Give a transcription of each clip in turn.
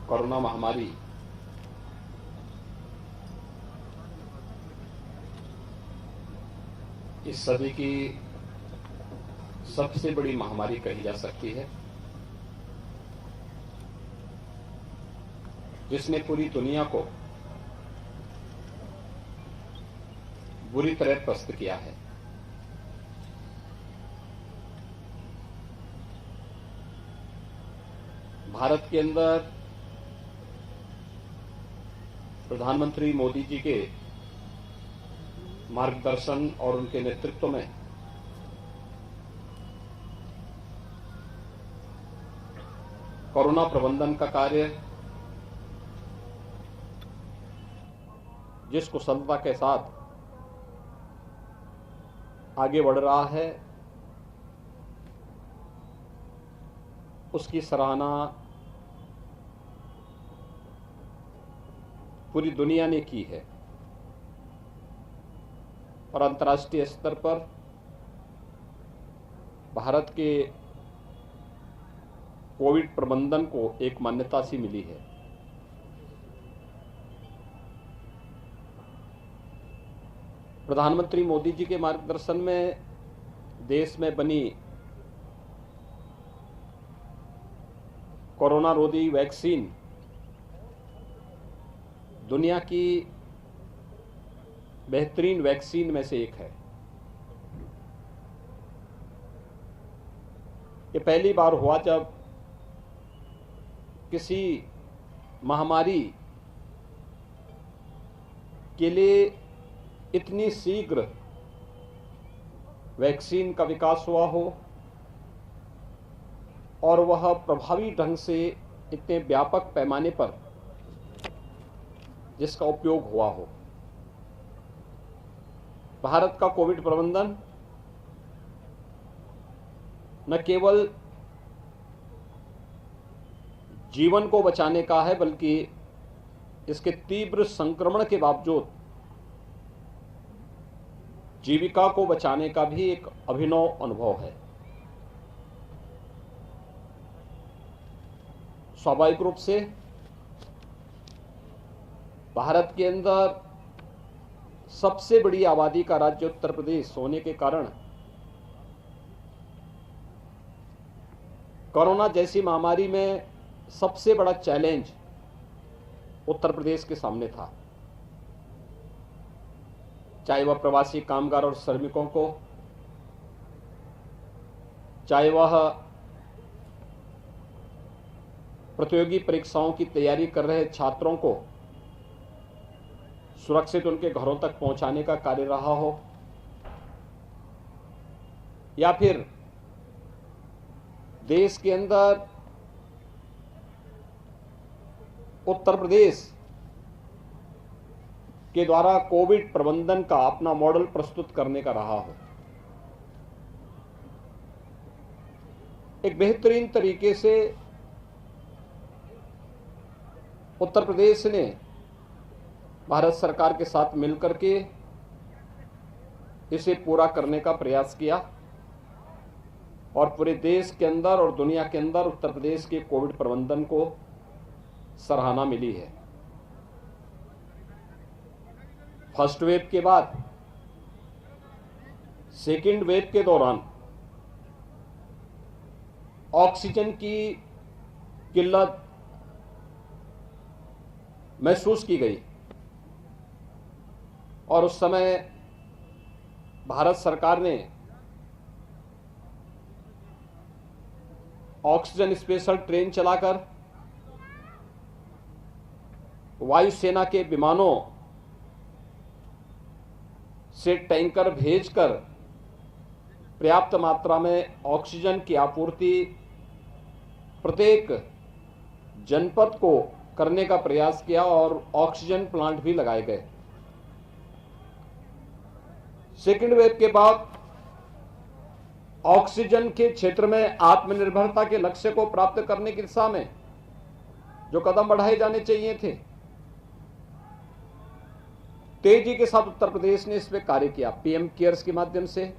Corona महामारी इस सदी की सबसे बड़ी महामारी कही जा सकती है, जिसने पूरी दुनिया को बुरी तरह त्रस्त किया है। भारत के अंदर प्रधानमंत्री मोदी जी के मार्गदर्शन और उनके नेतृत्व में कोरोना प्रबंधन का कार्य जिस कुशलता के साथ आगे बढ़ रहा है, उसकी सराहना पूरी दुनिया ने की है और अंतर्राष्ट्रीय स्तर पर भारत के कोविड प्रबंधन को एक मान्यता सी मिली है। प्रधानमंत्री मोदी जी के मार्गदर्शन में देश में बनी कोरोना रोधी वैक्सीन दुनिया की बेहतरीन वैक्सीन में से एक है। ये पहली बार हुआ जब किसी महामारी के लिए इतनी शीघ्र वैक्सीन का विकास हुआ हो और वह प्रभावी ढंग से इतने व्यापक पैमाने पर जिसका उपयोग हुआ हो। भारत का कोविड प्रबंधन न केवल जीवन को बचाने का है, बल्कि इसके तीव्र संक्रमण के बावजूद जीविका को बचाने का भी एक अभिनव अनुभव है। स्वाभाविक रूप से भारत के अंदर सबसे बड़ी आबादी का राज्य उत्तर प्रदेश होने के कारण कोरोना जैसी महामारी में सबसे बड़ा चैलेंज उत्तर प्रदेश के सामने था। चाहे वह प्रवासी कामगार और श्रमिकों को, चाहे वह प्रतियोगी परीक्षाओं की तैयारी कर रहे छात्रों को सुरक्षित उनके घरों तक पहुंचाने का कार्य रहा हो, या फिर देश के अंदर उत्तर प्रदेश के द्वारा कोविड प्रबंधन का अपना मॉडल प्रस्तुत करने का रहा हो। एक बेहतरीन तरीके से उत्तर प्रदेश ने भारत सरकार के साथ मिलकर के इसे पूरा करने का प्रयास किया और पूरे देश के अंदर और दुनिया के अंदर उत्तर प्रदेश के कोविड प्रबंधन को सराहना मिली है। फर्स्ट वेव के बाद सेकेंड वेव के दौरान ऑक्सीजन की किल्लत महसूस की गई और उस समय भारत सरकार ने ऑक्सीजन स्पेशल ट्रेन चलाकर वायुसेना के विमानों से टैंकर भेजकर पर्याप्त मात्रा में ऑक्सीजन की आपूर्ति प्रत्येक जनपद को करने का प्रयास किया और ऑक्सीजन प्लांट भी लगाए गए। सेकेंड वेव के बाद ऑक्सीजन के क्षेत्र में आत्मनिर्भरता के लक्ष्य को प्राप्त करने की दिशा में जो कदम बढ़ाए जाने चाहिए थे, तेजी के साथ उत्तर प्रदेश ने इस पे कार्य किया। पीएम केयर्स के माध्यम से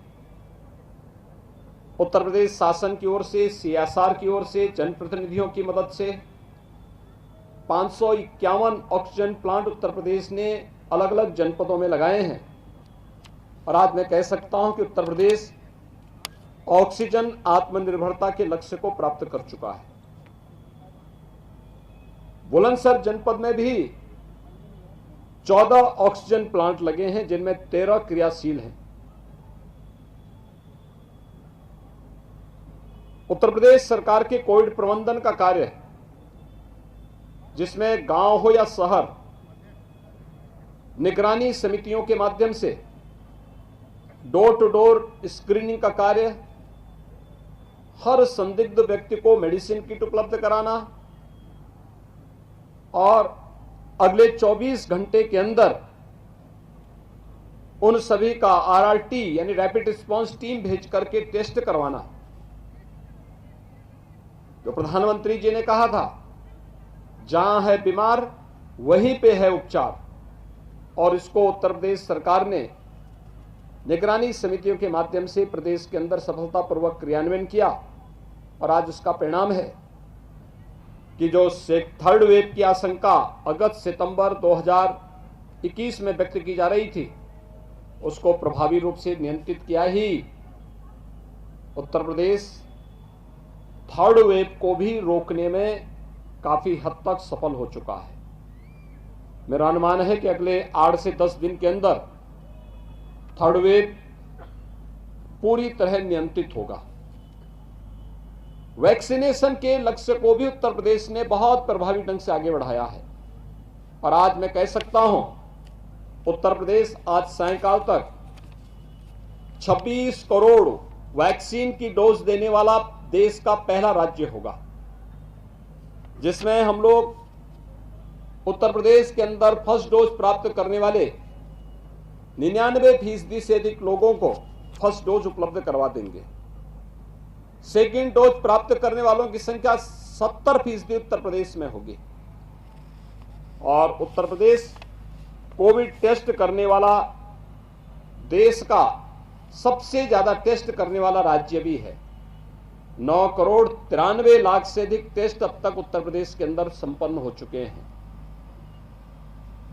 उत्तर प्रदेश शासन की ओर से, सीएसआर की ओर से, जनप्रतिनिधियों की मदद से 551 ऑक्सीजन प्लांट उत्तर प्रदेश ने अलग अलग जनपदों में लगाए हैं और आज मैं कह सकता हूं कि उत्तर प्रदेश ऑक्सीजन आत्मनिर्भरता के लक्ष्य को प्राप्त कर चुका है। बुलंदशहर जनपद में भी 14 ऑक्सीजन प्लांट लगे हैं, जिनमें 13 क्रियाशील हैं। उत्तर प्रदेश सरकार के कोविड प्रबंधन का कार्य, जिसमें गांव हो या शहर, निगरानी समितियों के माध्यम से डोर टू डोर स्क्रीनिंग का कार्य, हर संदिग्ध व्यक्ति को मेडिसिन किट उपलब्ध कराना और अगले 24 घंटे के अंदर उन सभी का आरआरटी यानी रैपिड रिस्पांस टीम भेज करके टेस्ट करवाना। तो प्रधानमंत्री जी ने कहा था, जहां है बीमार वहीं पे है उपचार, और इसको उत्तर प्रदेश सरकार ने निगरानी समितियों के माध्यम से प्रदेश के अंदर सफलतापूर्वक क्रियान्वयन किया और आज उसका परिणाम है कि जो थर्ड वेव की आशंका अगस्त सितंबर 2021 में व्यक्त की जा रही थी, उसको प्रभावी रूप से नियंत्रित किया ही उत्तर प्रदेश थर्ड वेव को भी रोकने में काफी हद तक सफल हो चुका है। मेरा अनुमान है कि अगले 8 से 10 दिन के अंदर थर्ड वेव पूरी तरह नियंत्रित होगा। वैक्सीनेशन के लक्ष्य को भी उत्तर प्रदेश ने बहुत प्रभावी ढंग से आगे बढ़ाया है और आज मैं कह सकता हूं, उत्तर प्रदेश आज सायंकाल तक 26 करोड़ वैक्सीन की डोज देने वाला देश का पहला राज्य होगा, जिसमें हम लोग उत्तर प्रदेश के अंदर फर्स्ट डोज प्राप्त करने वाले 99% से अधिक लोगों को फर्स्ट डोज उपलब्ध करवा देंगे। सेकेंड डोज प्राप्त करने वालों की संख्या 70% उत्तर प्रदेश में होगी और उत्तर प्रदेश कोविड टेस्ट करने वाला देश का सबसे ज्यादा टेस्ट करने वाला राज्य भी है। 9 करोड़ 93 लाख से अधिक टेस्ट अब तक उत्तर प्रदेश के अंदर संपन्न हो चुके हैं।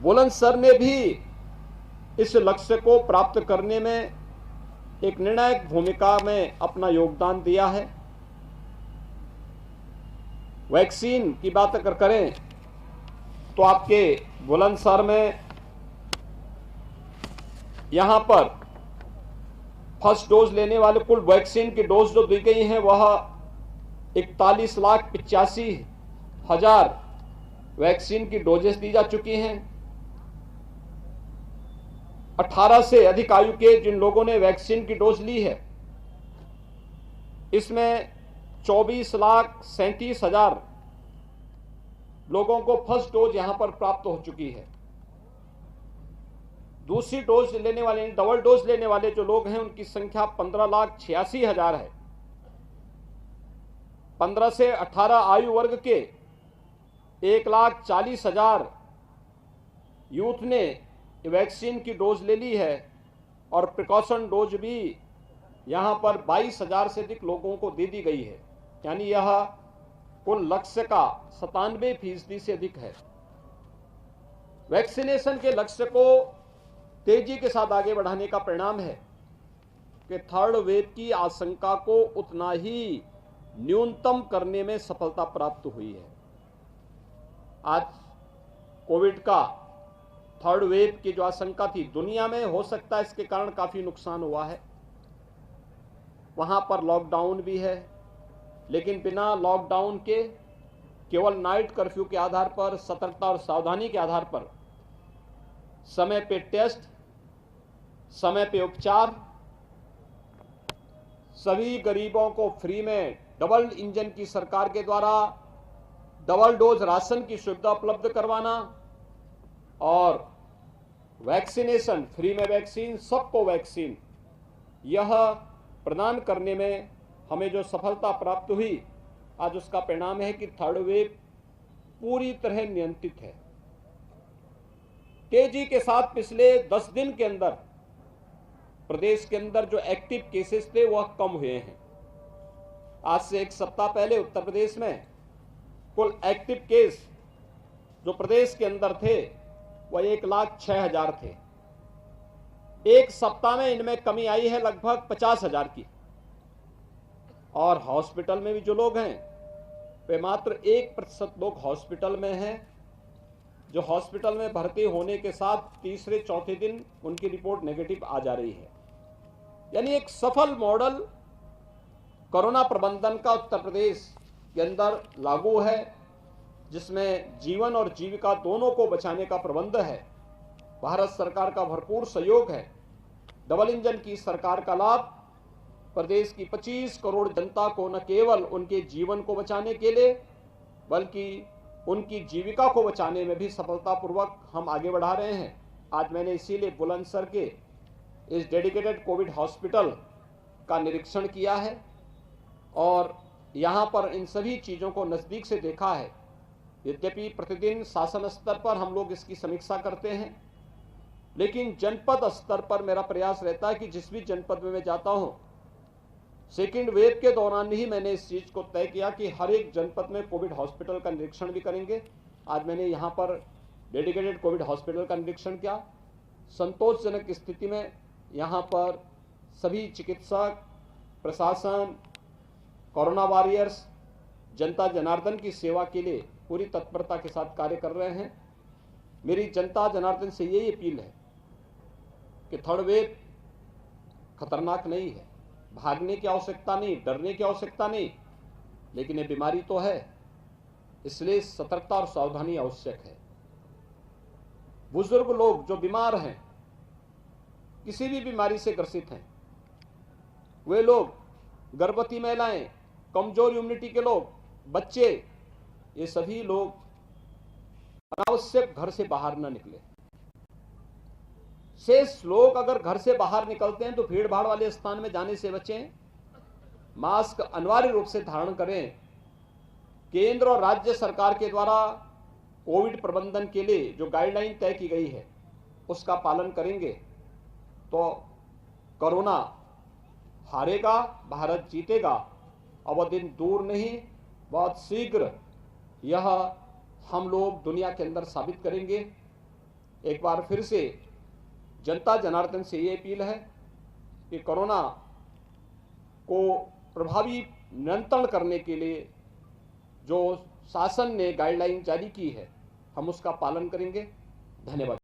बुलंदशहर ने भी इस लक्ष्य को प्राप्त करने में एक निर्णायक भूमिका में अपना योगदान दिया है। वैक्सीन की बात अगर करें तो आपके बुलंदशहर में यहां पर फर्स्ट डोज लेने वाले कुल वैक्सीन की डोज जो दी गई हैं वह 41,85,000 वैक्सीन की डोजेस दी जा चुकी हैं। 18 से अधिक आयु के जिन लोगों ने वैक्सीन की डोज ली है, इसमें 24,37,000 लोगों को फर्स्ट डोज यहां पर प्राप्त हो चुकी है। दूसरी डोज लेने वाले, डबल डोज लेने वाले जो लोग हैं, उनकी संख्या 15,86,000 है। 15 से 18 आयु वर्ग के 1,40,000 यूथ ने वैक्सीन की डोज ले ली है और प्रिकॉशन डोज भी यहां पर 22,000 से अधिक लोगों को दे दी गई है, यानी यह कुल लक्ष्य का 97% से अधिक है। वैक्सीनेशन के लक्ष्य को तेजी के साथ आगे बढ़ाने का परिणाम है कि थर्ड वेव की आशंका को उतना ही न्यूनतम करने में सफलता प्राप्त हुई है। आज कोविड का थर्ड वेव की जो आशंका थी दुनिया में, हो सकता है इसके कारण काफी नुकसान हुआ है, वहां पर लॉकडाउन भी है, लेकिन बिना लॉकडाउन के केवल नाइट कर्फ्यू के आधार पर, सतर्कता और सावधानी के आधार पर समय पे टेस्ट, समय पे उपचार, सभी गरीबों को फ्री में डबल इंजन की सरकार के द्वारा डबल डोज राशन की सुविधा उपलब्ध करवाना और वैक्सीनेशन, फ्री में वैक्सीन, सबको वैक्सीन, यह प्रदान करने में हमें जो सफलता प्राप्त हुई, आज उसका परिणाम है कि थर्ड वेव पूरी तरह नियंत्रित है। तेजी के साथ पिछले 10 दिन के अंदर प्रदेश के अंदर जो एक्टिव केसेस थे वह कम हुए हैं। आज से एक सप्ताह पहले उत्तर प्रदेश में कुल एक्टिव केस जो प्रदेश के अंदर थे वह 1,06,000 थे। एक सप्ताह में इनमें कमी आई है लगभग 50,000 की। और हॉस्पिटल में भी जो लोग हैं वे मात्र 1% लोग हॉस्पिटल में हैं, जो हॉस्पिटल में भर्ती होने के साथ तीसरे चौथे दिन उनकी रिपोर्ट नेगेटिव आ जा रही है। यानी एक सफल मॉडल कोरोना प्रबंधन का उत्तर प्रदेश के अंदर लागू है, जिसमें जीवन और जीविका दोनों को बचाने का प्रबंध है। भारत सरकार का भरपूर सहयोग है। डबल इंजन की सरकार का लाभ प्रदेश की 25 करोड़ जनता को न केवल उनके जीवन को बचाने के लिए बल्कि उनकी जीविका को बचाने में भी सफलतापूर्वक हम आगे बढ़ा रहे हैं। आज मैंने इसीलिए बुलंदशहर के इस डेडिकेटेड कोविड हॉस्पिटल का निरीक्षण किया है और यहाँ पर इन सभी चीज़ों को नज़दीक से देखा है। यद्यपि प्रतिदिन शासन स्तर पर हम लोग इसकी समीक्षा करते हैं, लेकिन जनपद स्तर पर मेरा प्रयास रहता है कि जिस भी जनपद में मैं जाता हूँ, सेकेंड वेव के दौरान ही मैंने इस चीज़ को तय किया कि हर एक जनपद में कोविड हॉस्पिटल का निरीक्षण भी करेंगे। आज मैंने यहाँ पर डेडिकेटेड कोविड हॉस्पिटल का निरीक्षण किया। संतोषजनक स्थिति में यहाँ पर सभी चिकित्सक, प्रशासन, कोरोना वॉरियर्स जनता जनार्दन की सेवा के लिए पूरी तत्परता के साथ कार्य कर रहे हैं। मेरी जनता जनार्दन से यही अपील है कि थर्ड वेव खतरनाक नहीं है, भागने की आवश्यकता नहीं, डरने की आवश्यकता नहीं, लेकिन ये बीमारी तो है, इसलिए सतर्कता और सावधानी आवश्यक है। बुजुर्ग लोग जो बीमार हैं, किसी भी बीमारी से ग्रसित हैं, वे लोग, गर्भवती महिलाएं, कमजोर इम्यूनिटी के लोग, बच्चे, ये सभी लोग अनावश्यक घर से बाहर न निकले। शेष लोग अगर घर से बाहर निकलते हैं तो भीड़ भाड़ वाले स्थान में जाने से बचें। मास्क अनिवार्य रूप से धारण करें। केंद्र और राज्य सरकार के द्वारा कोविड प्रबंधन के लिए जो गाइडलाइन तय की गई है उसका पालन करेंगे तो कोरोना हारेगा, भारत जीतेगा। अब वह दिन दूर नहीं, बहुत शीघ्र यह हम लोग दुनिया के अंदर साबित करेंगे। एक बार फिर से जनता जनार्दन से ये अपील है कि कोरोना को प्रभावी नियंत्रण करने के लिए जो शासन ने गाइडलाइन जारी की है हम उसका पालन करेंगे। धन्यवाद।